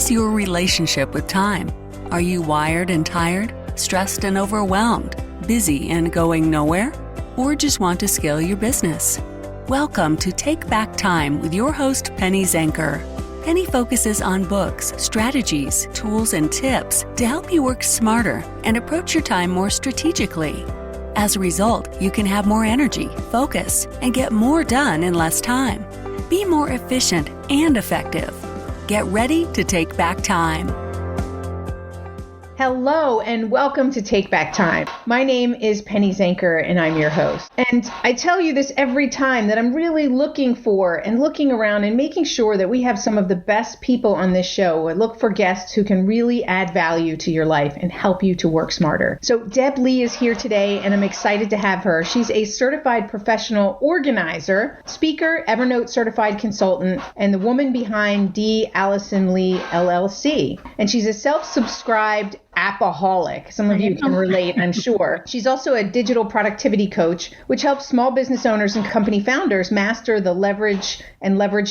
is your relationship with time? Are you wired and tired, stressed and overwhelmed, busy and going nowhere? Or just want to scale your business? Welcome to Take Back Time with your host, Penny Zenker. Penny focuses on books, strategies, tools, and tips to help you work smarter and approach your time more strategically. As a result, you can have more energy, focus, and get more done in less time. Be more efficient and effective. Get ready to take back time. Hello and welcome to Take Back Time. My name is Penny Zenker and I'm your host. And I tell you this every time that I'm really looking for and looking around and making sure that we have some of the best people on this show. I look for guests who can really add value to your life and help you to work smarter. So Deb Lee is here today and I'm excited to have her. She's a certified professional organizer, speaker, Evernote certified consultant, and the woman behind Allison Lee LLC. And she's a self-subscribed appaholic. Some of you can relate, I'm sure. She's also a digital productivity coach, which helps small business owners and company founders master the leverage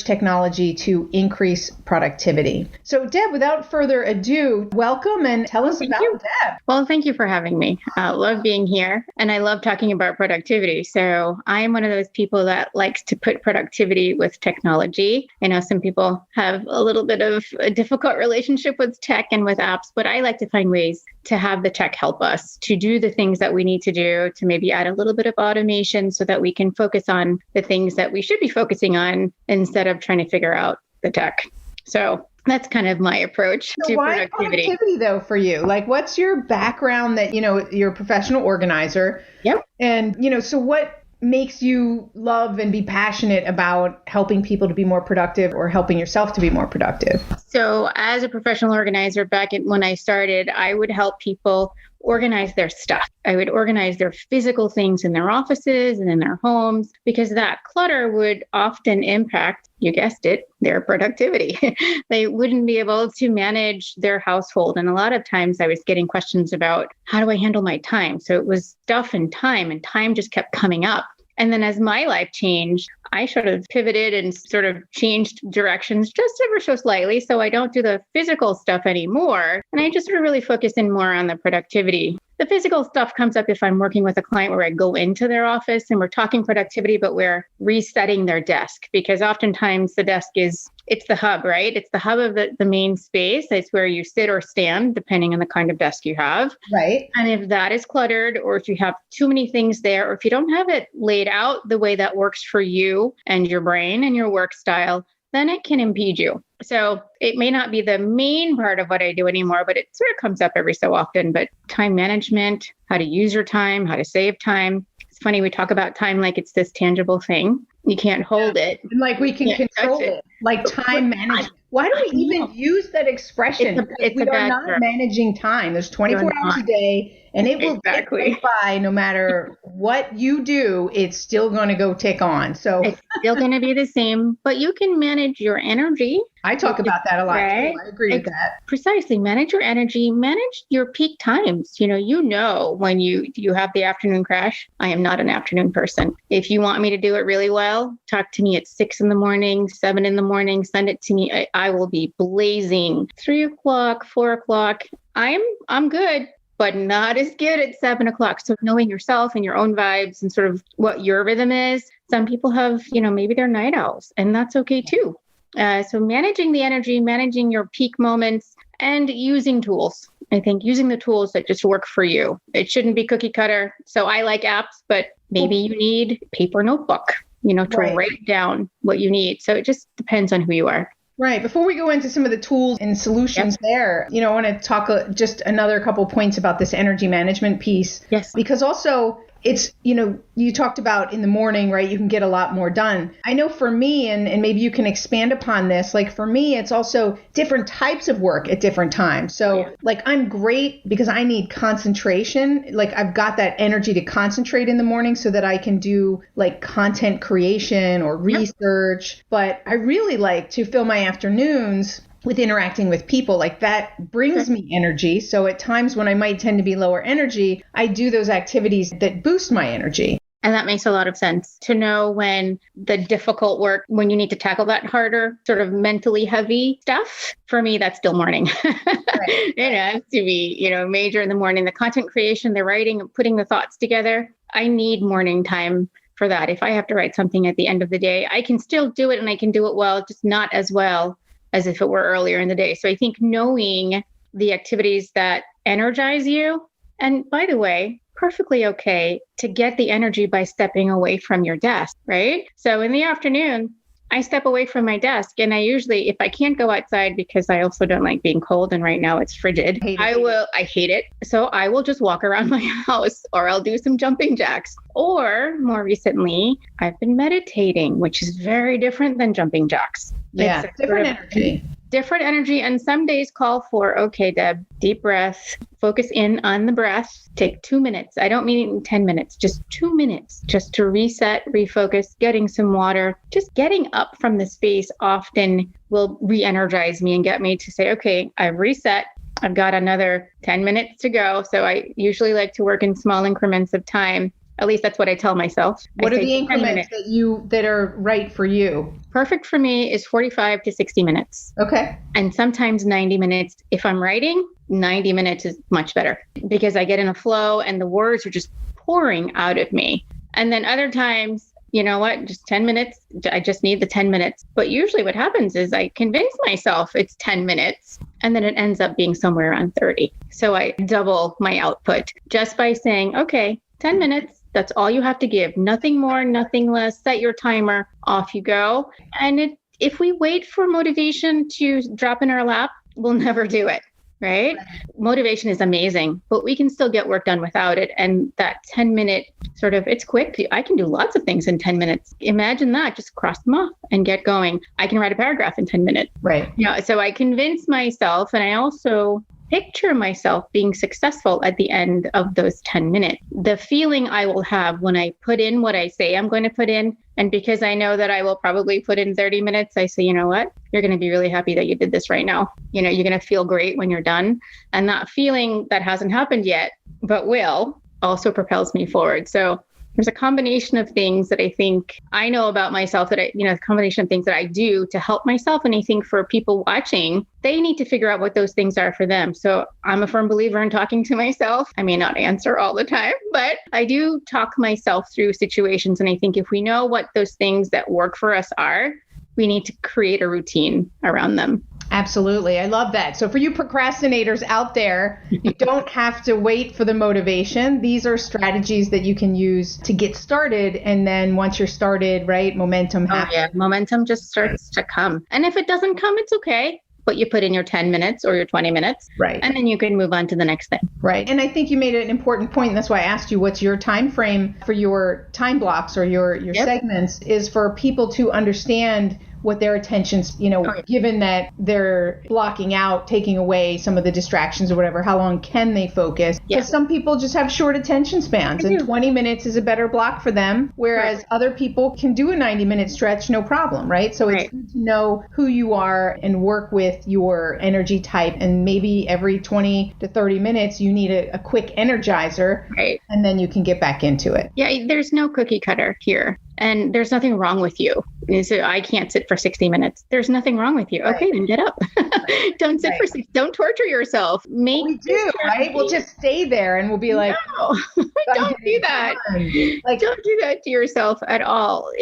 technology to increase productivity. So Deb, without further ado, welcome and tell us about Deb. Well, thank you for having me. I love being here and I love talking about productivity. So I am one of those people that likes to put productivity with technology. I know some people have a little bit of a difficult relationship with tech and with apps, but I like to find ways to have the tech help us to do the things that we need to do, to maybe add a little bit of automation so that we can focus on the things that we should be focusing on instead of trying to figure out the tech. So that's kind of my approach to why productivity though for you? Like what's your background that, you're a professional organizer? Yep. And, so what makes you love and be passionate about helping people to be more productive or helping yourself to be more productive? So as a professional organizer when I started, I would help people organize their stuff. I would organize their physical things in their offices and in their homes because that clutter would often impact, you guessed it, their productivity. They wouldn't be able to manage their household. And a lot of times I was getting questions about how do I handle my time? So it was stuff and time just kept coming up. And then as my life changed, I sort of pivoted and sort of changed directions just ever so slightly. So I don't do the physical stuff anymore. And I just sort of really focus in more on the productivity. The physical stuff comes up if I'm working with a client where I go into their office and we're talking productivity, but we're resetting their desk because oftentimes the desk it's the hub, right? It's the hub of the main space. It's where you sit or stand, depending on the kind of desk you have. Right. And if that is cluttered, or if you have too many things there, or if you don't have it laid out the way that works for you and your brain and your work style, then it can impede you. So it may not be the main part of what I do anymore, but it sort of comes up every so often. But time management, how to use your time, how to save time. It's funny, we talk about time like it's this tangible thing. You can't hold it. And like we can control it, like time management. Why do we even use that expression? We are not managing time. There's 24 hours a day and it will get by no matter what you do. It's still going to go tick on. So it's still going to be the same, but you can manage your energy. I talk about that a lot. Right? I agree with that. Precisely. Manage your energy, manage your peak times. When you have the afternoon crash. I am not an afternoon person. If you want me to do it really well, talk to me at 6 a.m, 7 a.m, send it to me. I will be blazing. 3 o'clock, 4 o'clock. I'm good, but not as good at 7 o'clock. So knowing yourself and your own vibes and sort of what your rhythm is. Some people have, maybe they're night owls, and that's okay too. So managing the energy, managing your peak moments, and using tools. I think using the tools that just work for you. It shouldn't be cookie cutter. So I like apps, but maybe you need paper notebook, to write down what you need. So it just depends on who you are. Right. Before we go into some of the tools and solutions there, I want to talk just another couple points about this energy management piece. Yes. Because also it's, you talked about in the morning, right? You can get a lot more done. I know for me, and maybe you can expand upon this, like for me, it's also different types of work at different times. So like I'm great because I need concentration. Like I've got that energy to concentrate in the morning so that I can do like content creation or research. But I really like to fill my afternoons with interacting with people. Like that brings me energy. So at times when I might tend to be lower energy, I do those activities that boost my energy. And that makes a lot of sense to know when the difficult work, when you need to tackle that harder, sort of mentally heavy stuff. For me, that's still morning. Right. It has to be, major in the morning. The content creation, the writing, putting the thoughts together. I need morning time for that. If I have to write something at the end of the day, I can still do it and I can do it well, just not as well as if it were earlier in the day. So I think knowing the activities that energize you, and by the way, perfectly okay to get the energy by stepping away from your desk, right? So in the afternoon, I step away from my desk and I usually, if I can't go outside because I also don't like being cold and right now it's frigid, I hate it. So I will just walk around my house or I'll do some jumping jacks. Or more recently, I've been meditating, which is very different than jumping jacks. Yeah, It's different energy. Different energy. And some days call for, okay, Deb, deep breath, focus in on the breath, take 2 minutes. I don't mean 10 minutes, just 2 minutes, just to reset, refocus, getting some water, just getting up from the space often will re-energize me and get me to say, okay, I've reset. I've got another 10 minutes to go. So I usually like to work in small increments of time. At least that's what I tell myself. What are the increments that are right for you? Perfect for me is 45 to 60 minutes. Okay. And sometimes 90 minutes. If I'm writing, 90 minutes is much better because I get in a flow and the words are just pouring out of me. And then other times, you know what, just 10 minutes. I just need the 10 minutes. But usually what happens is I convince myself it's 10 minutes and then it ends up being somewhere around 30. So I double my output just by saying, okay, 10 minutes. That's all you have to give. Nothing more, nothing less. Set your timer. Off you go. And if we wait for motivation to drop in our lap, we'll never do it, right? Motivation is amazing, but we can still get work done without it. And that 10-minute sort of, it's quick. I can do lots of things in 10 minutes. Imagine that. Just cross them off and get going. I can write a paragraph in 10 minutes. Right. Yeah. So I convince myself, and I also picture myself being successful at the end of those 10 minutes. The feeling I will have when I put in what I say I'm going to put in, and because I know that I will probably put in 30 minutes, I say, you know what? You're going to be really happy that you did this right now. You're going to feel great when you're done. And that feeling that hasn't happened yet, but will, also propels me forward. So there's a combination of things that I think I know about myself that a combination of things that I do to help myself. And I think for people watching, they need to figure out what those things are for them. So I'm a firm believer in talking to myself. I may not answer all the time, but I do talk myself through situations. And I think if we know what those things that work for us are, we need to create a routine around them. Absolutely. I love that. So for you procrastinators out there, you don't have to wait for the motivation. These are strategies that you can use to get started. And then once you're started, right, momentum happens. Oh, yeah. Momentum just starts to come. And if it doesn't come, it's okay. But you put in your 10 minutes or your 20 minutes. Right. And then you can move on to the next thing. Right. And I think you made an important point. And that's why I asked you, what's your time frame for your time blocks or your segments, is for people to understand what their attention's, given that they're blocking out, taking away some of the distractions or whatever, how long can they focus? Because some people just have short attention spans and 20 minutes is a better block for them. Whereas other people can do a 90-minute stretch, no problem, right? So it's good to know who you are and work with your energy type. And maybe every 20 to 30 minutes, you need a quick energizer, and then you can get back into it. Yeah, there's no cookie cutter here. And there's nothing wrong with you. So I can't sit for 60 minutes. There's nothing wrong with you. Okay, then get up. Don't sit for 60. Don't torture yourself. We do, right? We'll just stay there and we'll be like, no, don't do that. Don't do that to yourself at all.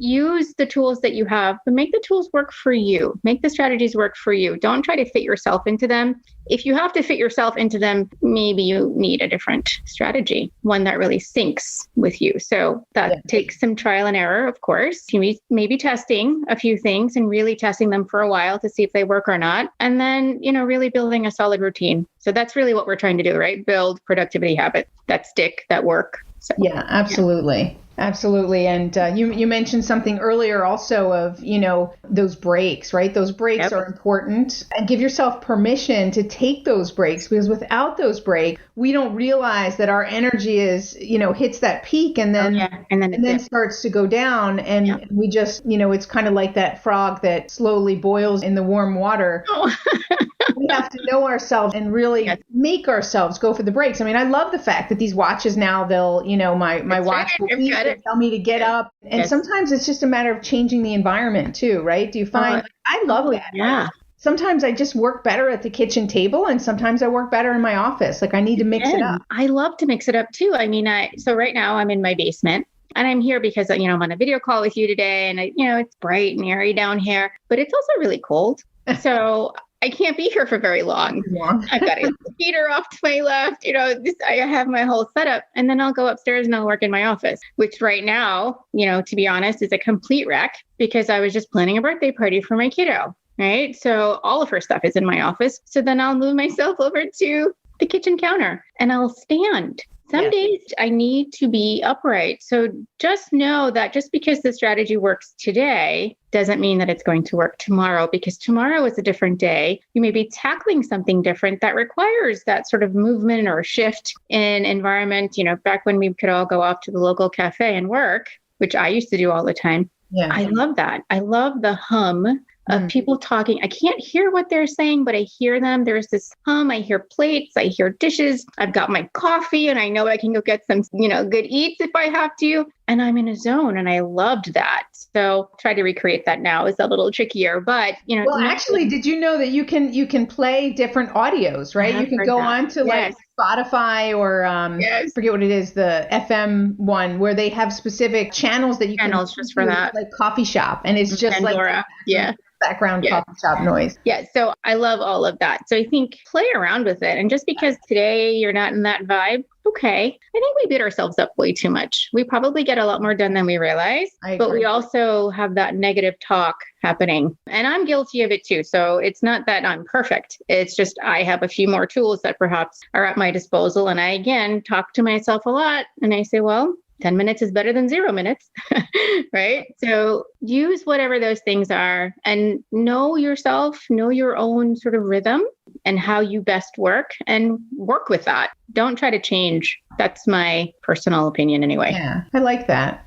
Use the tools that you have, but make the tools work for you. Make the strategies work for you. Don't try to fit yourself into them. If you have to fit yourself into them, maybe you need a different strategy, one that really syncs with you. So that takes some trial and error, of course. You may be testing a few things and really testing them for a while to see if they work or not. And then, really building a solid routine. So that's really what we're trying to do, right? Build productivity habits that stick, that work. So, yeah, absolutely. Yeah. Absolutely. And you mentioned something earlier also of, those breaks, right? Those breaks are important, and give yourself permission to take those breaks, because without those breaks, we don't realize that our energy is, hits that peak and then, and then starts to go down. And we just, it's kind of like that frog that slowly boils in the warm water. we have to know ourselves and really make ourselves go for the breaks. I mean, I love the fact that these watches now, they'll, my watch will beep and tell me to get up. And sometimes it's just a matter of changing the environment too, right? Do you find, I love that. Yeah. Like, sometimes I just work better at the kitchen table and sometimes I work better in my office. Like I need to mix it up. I love to mix it up too. I mean, so right now I'm in my basement. And I'm here because, I'm on a video call with you today and, it's bright and airy down here, but it's also really cold. So I can't be here for very long. I've got a heater off to my left, I have my whole setup, and then I'll go upstairs and I'll work in my office, which right now, to be honest, is a complete wreck because I was just planning a birthday party for my kiddo, right? So all of her stuff is in my office. So then I'll move myself over to the kitchen counter and I'll stand. Some days I need to be upright. So just know that just because the strategy works today doesn't mean that it's going to work tomorrow, because tomorrow is a different day. You may be tackling something different that requires that sort of movement or shift in environment. Back when we could all go off to the local cafe and work, which I used to do all the time. Yeah. I love that. I love the hum of people talking. I can't hear what they're saying, but I hear them. There's this hum. I hear plates. I hear dishes. I've got my coffee and I know I can go get some, good eats if I have to. And I'm in a zone and I loved that. So try to recreate that now is a little trickier, but Well, actually, did you know that you can play different audios, right? You can go on to like Spotify or forget what it is, the FM one where they have specific channels that you can just for that, like coffee shop. And it's just Pandora. Background coffee shop noise. Yeah. So I love all of that. So I think play around with it. And just because today you're not in that vibe, okay. I think we beat ourselves up way too much. We probably get a lot more done than we realize, but we also have that negative talk happening. And I'm guilty of it too. So it's not that I'm perfect. It's just I have a few more tools that perhaps are at my disposal. And I, again, talk to myself a lot. And I say, well, 10 minutes is better than 0 minutes, right? So use whatever those things are and know yourself, know your own sort of rhythm and how you best work and work with that. Don't try to change. That's my personal opinion anyway. Yeah, I like that.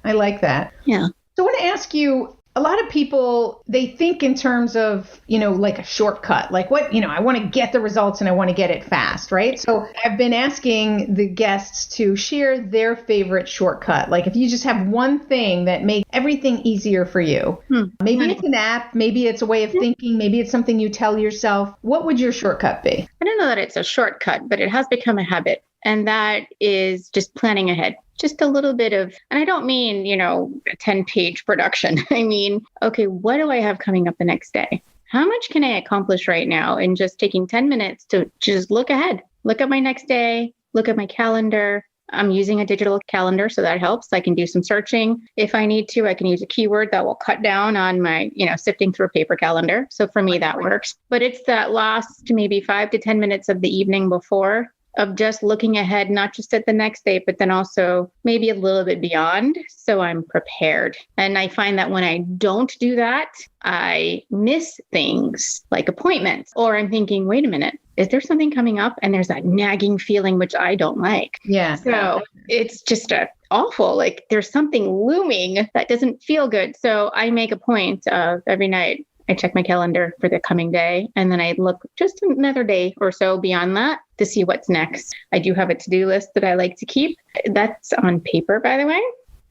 Yeah. So I want to ask you, a lot of people, they think in terms of, like a shortcut, like what, I want to get the results and I want to get it fast, right? So I've been asking the guests to share their favorite shortcut. Like if you just have one thing that makes everything easier for you, maybe it's an app, maybe it's a way of thinking, maybe it's something you tell yourself. What would your shortcut be? I don't know that it's a shortcut, but it has become a habit. And that is just planning ahead. Just a little bit of, and I don't mean, a 10-page production. I mean, okay, what do I have coming up the next day? How much can I accomplish right now? And just taking 10 minutes to just look ahead, look at my next day, look at my calendar. I'm using a digital calendar, so that helps. I can do some searching. If I need to, I can use a keyword that will cut down on my, sifting through a paper calendar. So for me, that works. But it's that last maybe 5 to 10 minutes of the evening before of just looking ahead, not just at the next day, but then also maybe a little bit beyond. So I'm prepared. And I find that when I don't do that, I miss things like appointments, or I'm thinking, wait a minute, is there something coming up? And there's that nagging feeling, which I don't like. Yeah. So it's just awful. Like there's something looming that doesn't feel good. So I make a point of every night, I check my calendar for the coming day, and then I look just another day or so beyond that to see what's next. I do have a to-do list that I like to keep. That's on paper, by the way.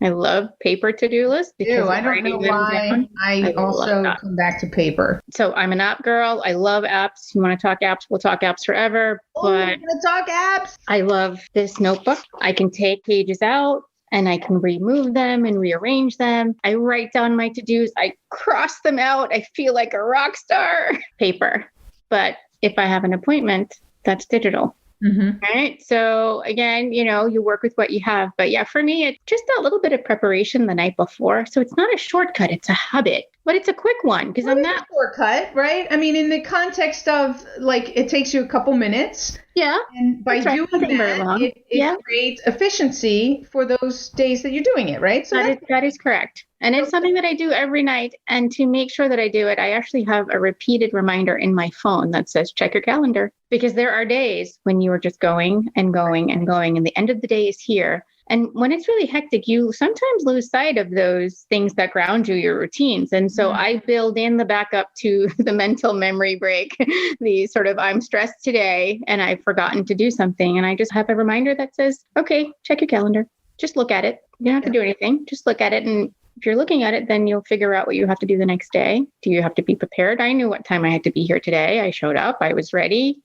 I love paper to-do lists. Ew, I don't know why. I also come back to paper. So I'm an app girl. I love apps. You want to talk apps? We'll talk apps forever. But we're going to talk apps. I love this notebook. I can take pages out and I can remove them and rearrange them. I write down my to-dos. I cross them out. I feel like a rock star. Paper. But if I have an appointment, that's digital. Mm-hmm. Right. So again, you work with what you have. But yeah, for me, it's just a little bit of preparation the night before. So it's not a shortcut. It's a habit, but it's a quick one because I'm not a shortcut, right? I mean, in the context of like, it takes you a couple minutes. Yeah. And by doing that, it creates efficiency for those days that you're doing it, right? So that is correct. And it's something that I do every night. And to make sure that I do it, I actually have a repeated reminder in my phone that says, check your calendar. Because there are days when you are just going and going and going. And the end of the day is here. And when it's really hectic, you sometimes lose sight of those things that ground you, your routines. And so I build in the backup to the mental memory break, the sort of I'm stressed today and I've forgotten to do something. And I just have a reminder that says, okay, check your calendar. Just look at it. You don't have to do anything. Just look at it. And if you're looking at it, then you'll figure out what you have to do the next day. Do you have to be prepared? I knew what time I had to be here today. I showed up. I was ready,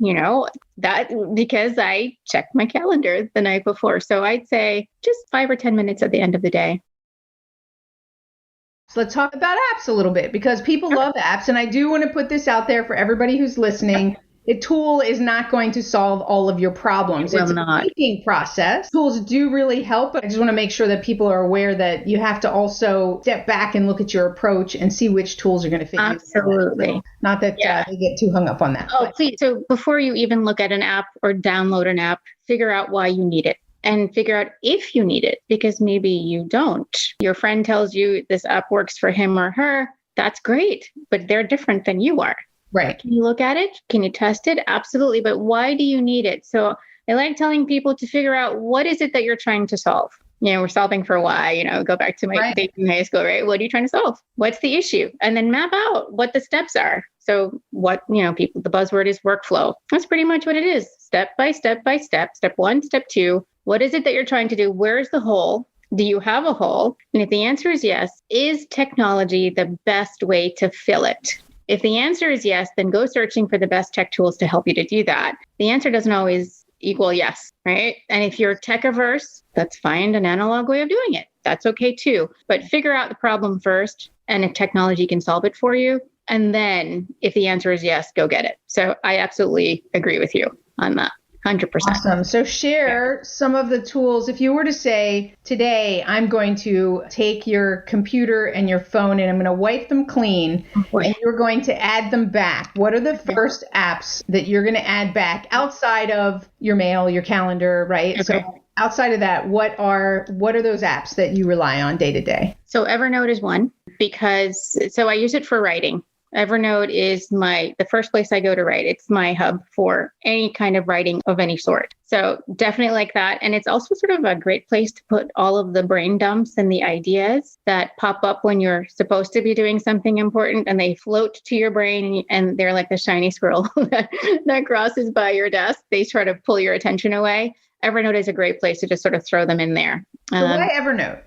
that because I checked my calendar the night before. So I'd say just 5 or 10 minutes at the end of the day. So let's talk about apps a little bit, because people love apps. And I do want to put this out there for everybody who's listening. A tool is not going to solve all of your problems. It's a thinking process. Tools do really help, but I just want to make sure that people are aware that you have to also step back and look at your approach and see which tools are going to fit. Absolutely. You. Not that they get too hung up on that. Oh, please. So before you even look at an app or download an app, figure out why you need it and figure out if you need it, because maybe you don't. Your friend tells you this app works for him or her. That's great, but they're different than you are. Right. Can you look at it? Can you test it? Absolutely. But why do you need it? So I like telling people to figure out what is it that you're trying to solve. We're solving for why, go back to my days in high school, right? What are you trying to solve? What's the issue? And then map out what the steps are. So what, the buzzword is workflow. That's pretty much what it is. Step by step by step. Step 1, step 2. What is it that you're trying to do? Where's the hole? Do you have a hole? And if the answer is yes, is technology the best way to fill it? If the answer is yes, then go searching for the best tech tools to help you to do that. The answer doesn't always equal yes, right? And if you're tech averse, let's find an analog way of doing it. That's okay too. But figure out the problem first, and if technology can solve it for you. And then if the answer is yes, go get it. So I absolutely agree with you on that. 100%. Awesome. So share some of the tools. If you were to say, today, I'm going to take your computer and your phone and I'm going to wipe them clean and you're going to add them back. What are the first apps that you're going to add back outside of your mail, your calendar, right? Okay. So outside of that, what are those apps that you rely on day to day? So Evernote is one, because I use it for writing. Evernote is the first place I go to write. It's my hub for any kind of writing of any sort. So definitely like that. And it's also sort of a great place to put all of the brain dumps and the ideas that pop up when you're supposed to be doing something important, and they float to your brain and they're like the shiny squirrel that crosses by your desk. They try to pull your attention away. Evernote is a great place to just sort of throw them in there. So why Evernote?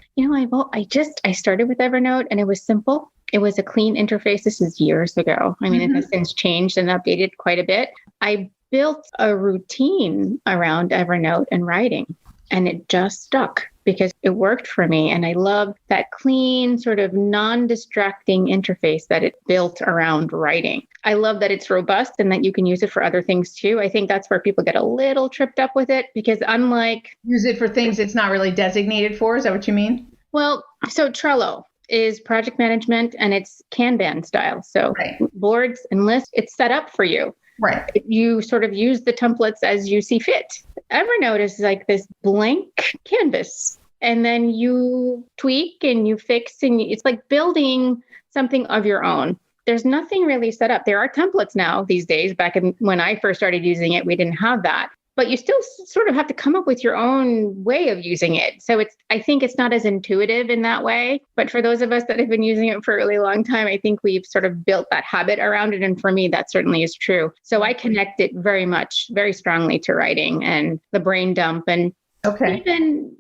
I started with Evernote and it was simple. It was a clean interface. This is years ago. I mean, It has since changed and updated quite a bit. I built a routine around Evernote and writing, and it just stuck because it worked for me. And I love that clean, sort of non-distracting interface that it built around writing. I love that it's robust and that you can use it for other things too. I think that's where people get a little tripped up with it, because unlike... Use it for things it's not really designated for? Is that what you mean? Well, so Trello is project management and it's Kanban style. So boards and lists, it's set up for you. Right. You sort of use the templates as you see fit. Evernote is like this blank canvas, and then you tweak and you fix, and it's like building something of your own. There's nothing really set up. There are templates now these days. When I first started using it, we didn't have that. But you still sort of have to come up with your own way of using it. So I think it's not as intuitive in that way. But for those of us that have been using it for a really long time, I think we've sort of built that habit around it. And for me, that certainly is true. So I connect it very strongly to writing and the brain dump, and even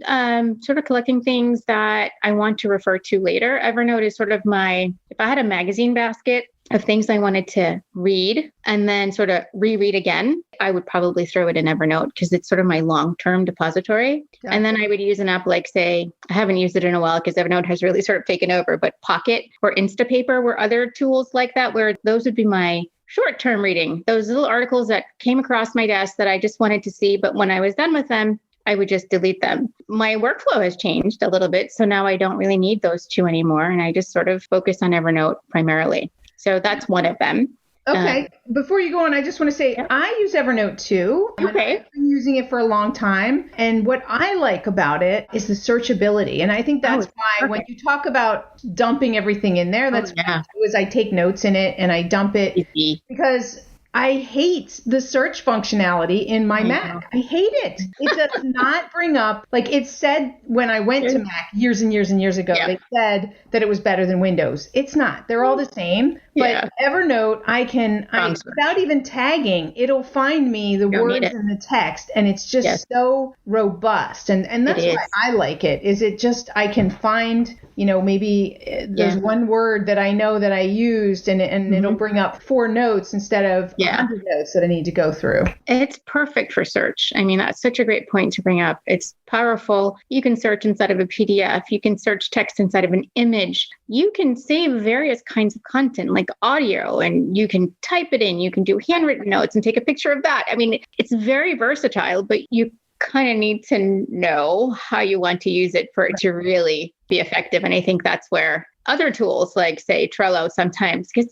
sort of collecting things that I want to refer to later. Evernote is sort of if I had a magazine basket of things I wanted to read and then sort of reread again, I would probably throw it in Evernote because it's sort of my long-term depository. Yeah. And then I would use an app like, say, I haven't used it in a while because Evernote has really sort of taken over, but Pocket or Instapaper were other tools like that, where those would be my short-term reading, those little articles that came across my desk that I just wanted to see. But when I was done with them, I would just delete them. My workflow has changed a little bit. So now I don't really need those two anymore. And I just sort of focus on Evernote primarily. So that's one of them. Okay. Before you go on, I just want to say, I use Evernote too. Okay. I've been using it for a long time. And what I like about it is the searchability. And I think that's why when you talk about dumping everything in there, that's what I do, is I take notes in it and I dump it because I hate the search functionality in my I Mac. know. I hate it. It does not bring up, like it said when I went to Mac years and years and years ago, Yeah. they said that it was better than Windows. It's not. They're all the same. Yeah. But Evernote, without even tagging, it'll find me the Don't need words it. and the text, and it's just Yes. so robust. And that's It why is. I like it. Is it just I can find, maybe there's one word that I know that I used, and it'll bring up 4 notes instead of 100 notes that I need to go through. It's perfect for search. I mean, that's such a great point to bring up. It's powerful. You can search inside of a PDF. You can search text inside of an image. You can save various kinds of content like audio, and you can type it in. You can do handwritten notes and take a picture of that. I mean, it's very versatile, but you kind of need to know how you want to use it for it to really be effective. And I think that's where other tools like, say, Trello sometimes, because,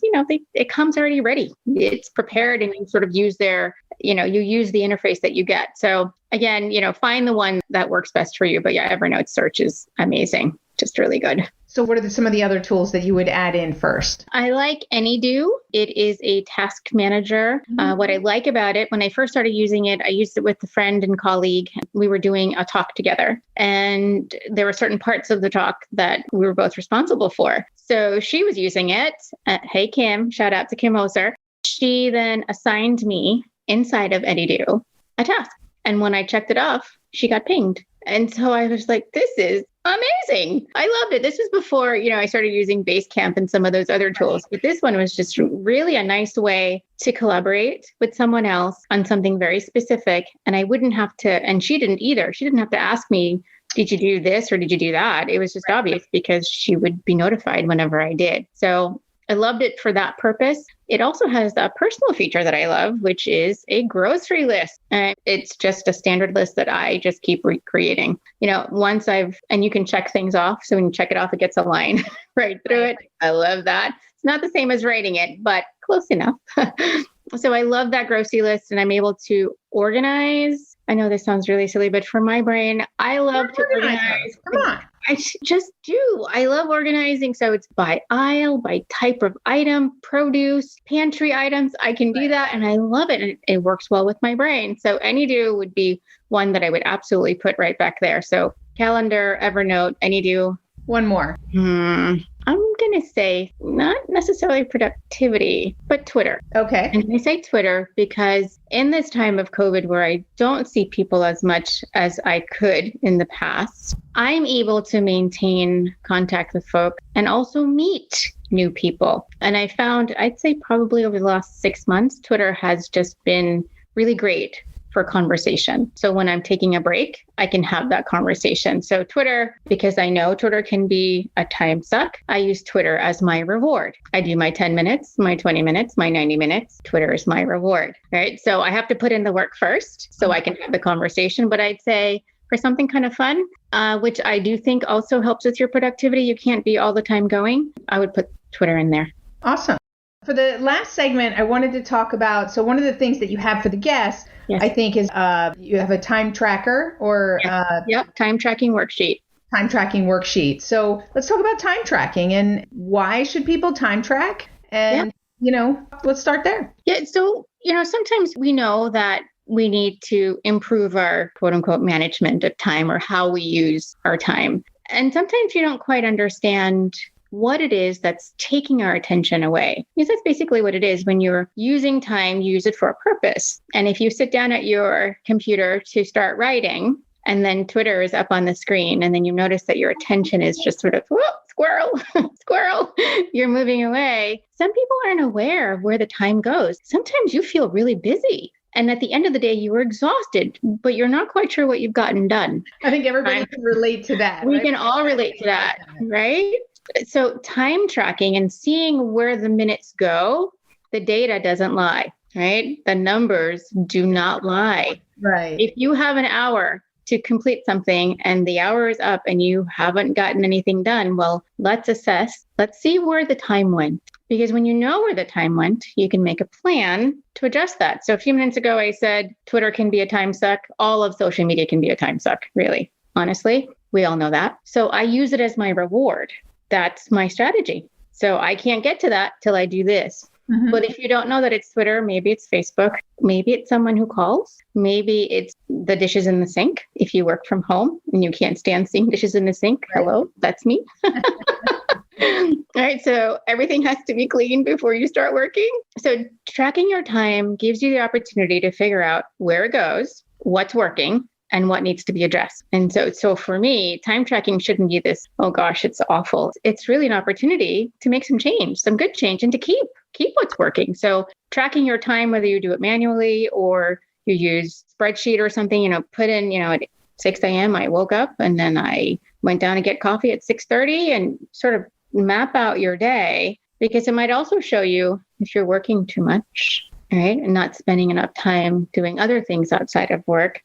it comes already ready. It's prepared, and you sort of use you use the interface that you get. So again, find the one that works best for you. But yeah, Evernote search is amazing. Just really good. So what are some of the other tools that you would add in first? I like AnyDo. It is a task manager. What I like about it, when I first started using it, I used it with a friend and colleague. We were doing a talk together, and there were certain parts of the talk that we were both responsible for. So she was using it. Hey, Kim, shout out to Kim Oser. She then assigned me inside of AnyDo a task. And when I checked it off, she got pinged. And so I was like, this is amazing. I loved it. This was before, I started using Basecamp and some of those other tools. But this one was just really a nice way to collaborate with someone else on something very specific. And I wouldn't have to, and she didn't either. She didn't have to ask me, did you do this or did you do that? It was just obvious because she would be notified whenever I did. So I loved it for that purpose. It also has a personal feature that I love, which is a grocery list. And it's just a standard list that I just keep recreating. And you can check things off. So when you check it off, it gets a line right through it. I love that. It's not the same as writing it, but close enough. So I love that grocery list, and I'm able to organize. I know this sounds really silly, but for my brain, I love to organize. Come on. I just do. I love organizing. So it's by aisle, by type of item, produce, pantry items. I can do that, and I love it. And it works well with my brain. So AnyDo would be one that I would absolutely put right back there. So calendar, Evernote, AnyDo. One more. I'm going to say not necessarily productivity, but Twitter. Okay. And I say Twitter because in this time of COVID, where I don't see people as much as I could in the past, I'm able to maintain contact with folk and also meet new people. And I found, I'd say probably over the last 6 months, Twitter has just been really great for conversation. So when I'm taking a break, I can have that conversation. So Twitter, because I know Twitter can be a time suck, I use Twitter as my reward. I do my 10 minutes, my 20 minutes, my 90 minutes. Twitter is my reward, right? So I have to put in the work first so I can have the conversation. But I'd say for something kind of fun, which I do think also helps with your productivity, you can't be all the time going, I would put Twitter in there. Awesome. For the last segment, I wanted to talk about, so one of the things that you have for the guests, Yes. I think is you have a time tracker or time tracking worksheet. Time tracking worksheet. So let's talk about time tracking and why should people time track? And, let's start there. Yeah. So, sometimes we know that we need to improve our quote unquote management of time or how we use our time. And sometimes you don't quite understand what it is that's taking our attention away. Because that's basically what it is. When you're using time, you use it for a purpose. And if you sit down at your computer to start writing, and then Twitter is up on the screen, and then you notice that your attention is just sort of, squirrel, squirrel, you're moving away. Some people aren't aware of where the time goes. Sometimes you feel really busy. And at the end of the day, you were exhausted, but you're not quite sure what you've gotten done. I think everybody can relate to that. We can all relate to that, right? So time tracking and seeing where the minutes go, the data doesn't lie, right? The numbers do not lie. Right. If you have an hour to complete something and the hour is up and you haven't gotten anything done, well, let's assess. Let's see where the time went. Because when you know where the time went, you can make a plan to adjust that. So a few minutes ago, I said Twitter can be a time suck. All of social media can be a time suck, really. Honestly, we all know that. So I use it as my reward. That's my strategy. So I can't get to that till I do this. Mhm. But if you don't know that it's Twitter, maybe it's Facebook, maybe it's someone who calls, maybe it's the dishes in the sink. If you work from home and you can't stand seeing dishes in the sink, Right. hello, that's me. All right. So everything has to be clean before you start working. So tracking your time gives you the opportunity to figure out where it goes, what's working, and what needs to be addressed. And so for me, time tracking shouldn't be this, oh gosh, it's awful. It's really an opportunity to make some change, some good change, and to keep what's working. So tracking your time, whether you do it manually or you use spreadsheet or something, put in, at 6 a.m. I woke up and then I went down to get coffee at 6:30 and sort of map out your day, because it might also show you if you're working too much, right? And not spending enough time doing other things outside of work,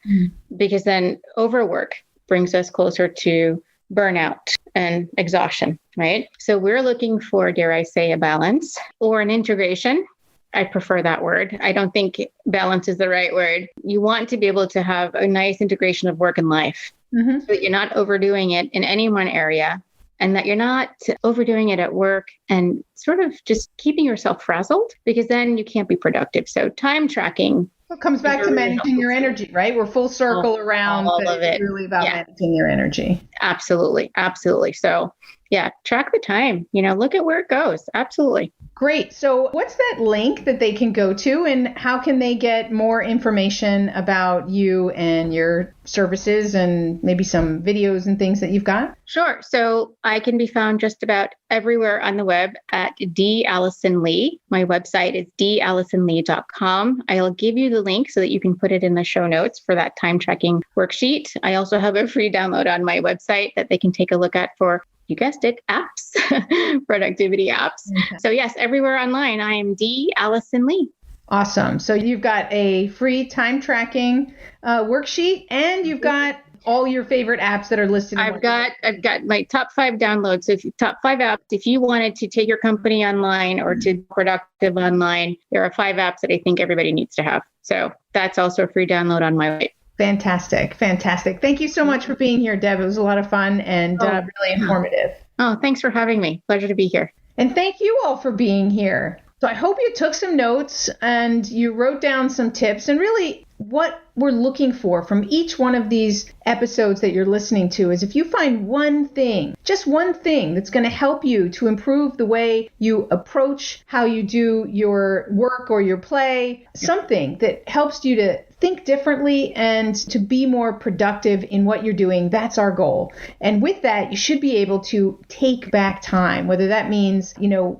because then overwork brings us closer to burnout and exhaustion, right? So we're looking for, dare I say, a balance or an integration. I prefer that word. I don't think balance is the right word. You want to be able to have a nice integration of work and life, so that you're not overdoing it in any one area, and that you're not overdoing it at work and sort of just keeping yourself frazzled, because then you can't be productive. So time tracking. It comes back to managing your energy, right? We're full circle around, all but of it's it. really about Yeah. managing your energy. Absolutely. Absolutely. So yeah, track the time, look at where it goes. Absolutely. Great. So what's that link that they can go to, and how can they get more information about you and your services and maybe some videos and things that you've got? Sure. So I can be found just about everywhere on the web at Allison Lee. My website is dallisonlee.com. I'll give you the link so that you can put it in the show notes for that time tracking worksheet. I also have a free download on my website that they can take a look at for, you guessed it, apps, productivity apps. Okay. So yes, everywhere online, I am Allison Lee. Awesome. So you've got a free time tracking worksheet, and you've got all your favorite apps that are listed. I've got my top 5 downloads. So top 5 apps, if you wanted to take your company online or to be productive online, there are 5 apps that I think everybody needs to have. So that's also a free download on my website. Fantastic. Thank you so much for being here, Deb. It was a lot of fun and really informative. Oh, thanks for having me. Pleasure to be here. And thank you all for being here. So I hope you took some notes and you wrote down some tips, and really what we're looking for from each one of these episodes that you're listening to is, if you find one thing, just one thing that's going to help you to improve the way you approach how you do your work or your play, something that helps you to think differently and to be more productive in what you're doing, that's our goal. And with that, you should be able to take back time, whether that means,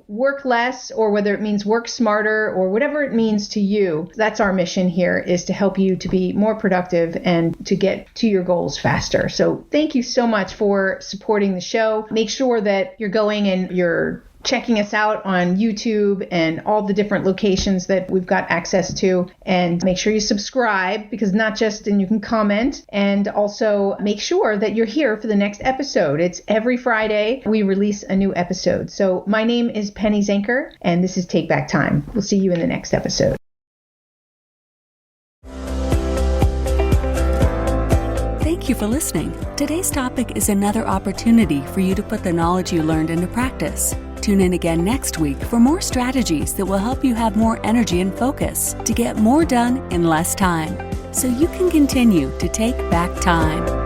work less, or whether it means work smarter, or whatever it means to you. That's our mission here, is to help you to be more productive and to get to your goals faster. So thank you so much for supporting the show. Make sure that you're going and you're checking us out on YouTube and all the different locations that we've got access to. And make sure you subscribe, because not just, and you can comment, and also make sure that you're here for the next episode. It's every Friday we release a new episode. So my name is Penny Zanker, and this is Take Back Time. We'll see you in the next episode. Thank you for listening. Today's topic is another opportunity for you to put the knowledge you learned into practice. Tune in again next week for more strategies that will help you have more energy and focus to get more done in less time, so you can continue to take back time.